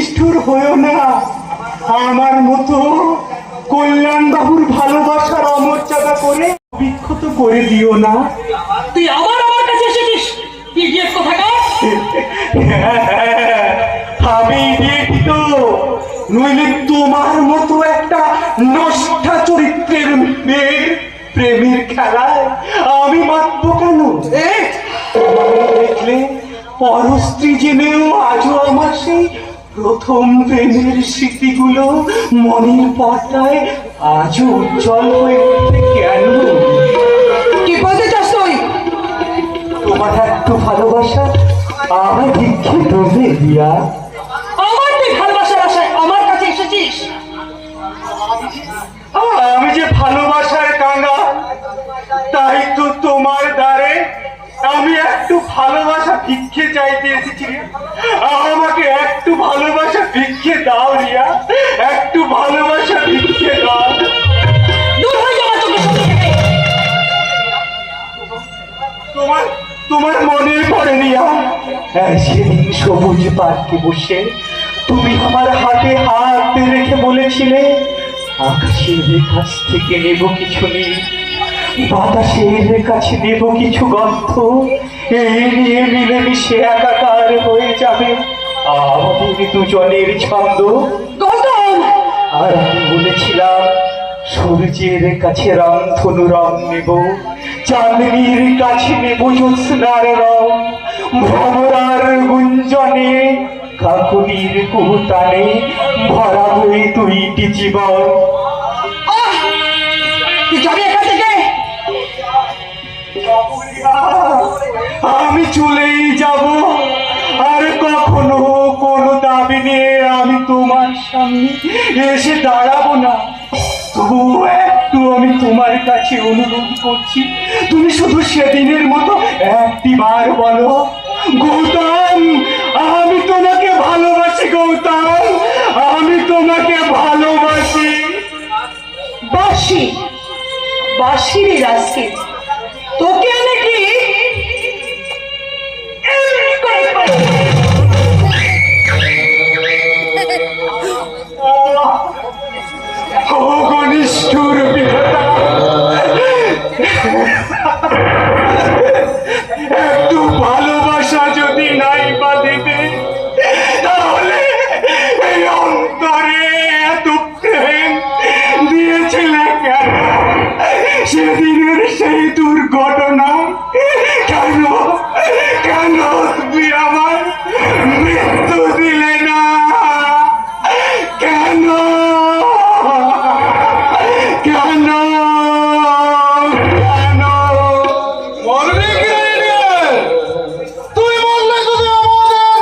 নিষ্ঠুর হয়েও না, আমার মতো কল্যাণ বাবুর ভালোবাসার অমর্যাদা করে বিক্ষত করে দিও না। তুই আমার কাছে এসেছিস ইডিয়েট কোথাকার? আমি ইডিয়েট তো, নইলে তোমার মতো একটা নষ্টা চরিত্রের মেয়ের প্রেমের খেলায় আমি মাতবো কেন? দেখলে পরস্ত্রী জেনেও আজও আমার সেই প্রথম প্রেমের স্মৃতিগুলো মনের পর্দায় আজও উজ্জ্বল হয়ে উঠতে কেন? কি বলতে চাস তুই? তোমার একটু ভালোবাসা আমার ভিক্ষে দেবে দিয়া। আমার তুই ভালোবাসার আশায় আমার কাছে এসেছিস? আমি যে ভালোবাসার কাঙ্গা, তাই তো তোমার দ্বারে আমি একটু ভালোবাসা ভিক্ষে চাইতে এসেছি। আমাকে একটু ভালোবাসা ভিক্ষে দাও রিয়া, একটু ভালোবাসা ভিক্ষে দাও। দূর হয়ে যাওয়া চোখের সামনে থেকে। তোমার মনে পড়ে রিয়া, সেদিন সবুজ পার্কে বসে তুমি আমার হাতে হাত রেখে বলেছিলে আকাশের কাছ থেকে নেব কিছু নেই, বাতাসের কাছে নেব কিছু গন্ধ, এই নিয়ে মিলেমিশে একাকার হয়ে যাবে আমাদের দুজনের ছন্দ। গৌতম, আর আমি বলেছিলাম সূর্যের কাছে রংধনু রং নেব, চাঁদনির কাছে নেব জ্যোৎস্নার রং, ভ্রমরার গুঞ্জনে কাকুনির কুহুতানে ভরা হয়ে দুইটি জীবন। তুই যাবি এখান থেকে? আমি চলেই যাব, আর কখনো কোনো দাবি নিয়ে আমি তোমার সামনে এসে দাঁড়াবো না। তবু একটু আমি তোমার কাছে অনুরোধ করছি, তুমি শুধু সেদিনের মতো একটিবার বলো, গৌতম আমি তোমাকে ভালোবাসি, গৌতম আমি তোমাকে ভালোবাসি। বাসি বাসি রে রাস্কে, তোকে আমি কি নিষ্ঠুর একটু ভালোবাসা যদি নাই বা দেবে, তাহলে এই অন্তরে এত প্রেম দিয়েছিলে কেন? সেদিনের সেই দুর্ঘটনা কেন কেন তুমি আমার মৃত্যু দিলে না? কেন কেন কেন? তুই বললে যদি আমাদের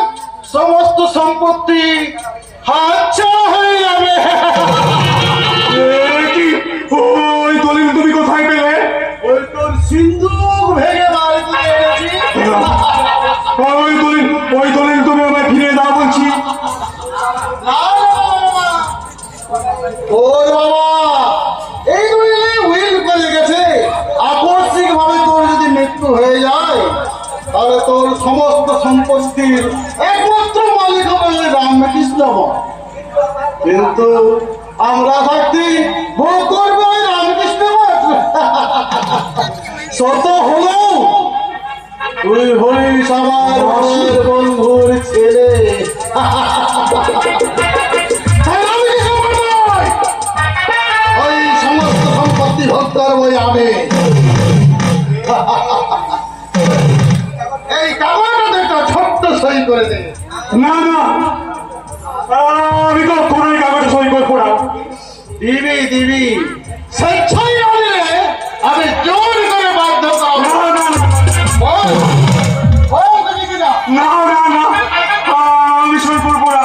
সমস্ত সম্পত্তি হাতছাড়া হয়ে যাবে। ওই দলিল তুমি কোথায় পেলে? ওই তোর সিন্ধুক ভেঙে বাড়িতে এনেছি। ওই দলিল তুমি আমায় ফিরে দাও বলছি। ওর বাবা এই উইল করে গেছে, আকস্মিক ভাবে তোর যদি মৃত্যু হয়ে যায় তাহলে তোর সমস্ত সম্পত্তির একমাত্র মালিক হবে ওই রামকৃষ্ণ। কিন্তু আমরা থাকতে ভোগ করবে ওই রামকৃষ্ণ। শত হলো তুই হরিস আমার বন্ধুর ছেলে। ওই সমস্ত সম্পত্তি ভোগ করবো আমি। এই কাগজটা একটা ছোট্ট সই করে দে। না না, আমি তো কোনো কাগজে সই করবো না। দিবি স্বেচ্ছাই না দিলে আমি জোর করে বাধ্য করবো। না না না, আমি সই করবো না।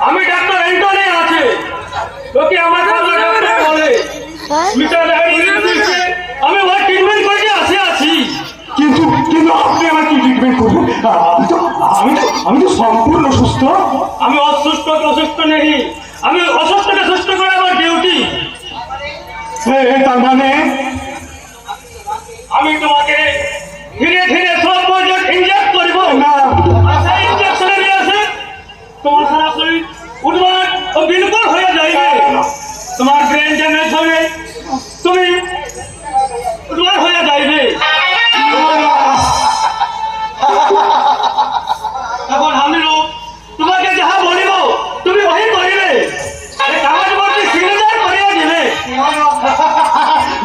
আমি ডাক্তার এন্টনি আছে, তোকে আমার বলে আমি কিন্তু আপনি আমার কি ট্রিটমেন্ট করবেন? আমি তো সম্পূর্ণ সুস্থ। আমি অসুস্থ অসুস্থ নেই, আমি অসুস্থকে সুস্থ করে আমার ডিউটি। তার মানে আমি তোমাকে ধীরে ধীরে সব পর্যন্ত ইনজেক্ট করব না, আশা ইনজেকশনে নিয়ে আসে তোমার সারা শরীর উদ্বার ও বিলকুল হয়ে যাইবে, তোমার ব্রেন ড্যামেজ হবে, তুমি উদ্বার হয়ে যাইবে। এখন আমি লোক তোমাকে যাহা বলিব তুমি ওই করিবে, কাগজ পত্র সিগনেচার করিয়া দিবে।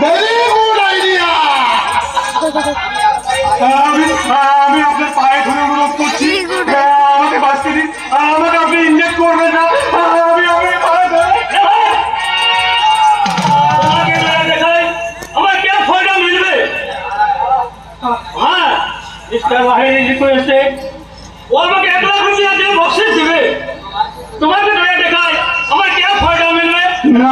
Very good idea. আমি আপনার পায়ে ধরে অনুরোধ করছি, আমাকে বাঁচতে দিন, আমাকে আপনি ইনজেক্ট করবেন না। আমি আপনার পায়ে ধরে তোমাকে যারা দেখায় আমার क्या फायदा मिलবে? हाँ, इसका बाहरी रिक्वेस्ट है, वो আমাকে 1 লাখ रुपया দিয়ে বকশিশ দিবে। তোমাকে যারা দেখায় আমার क्या फायदा मिलবে? না,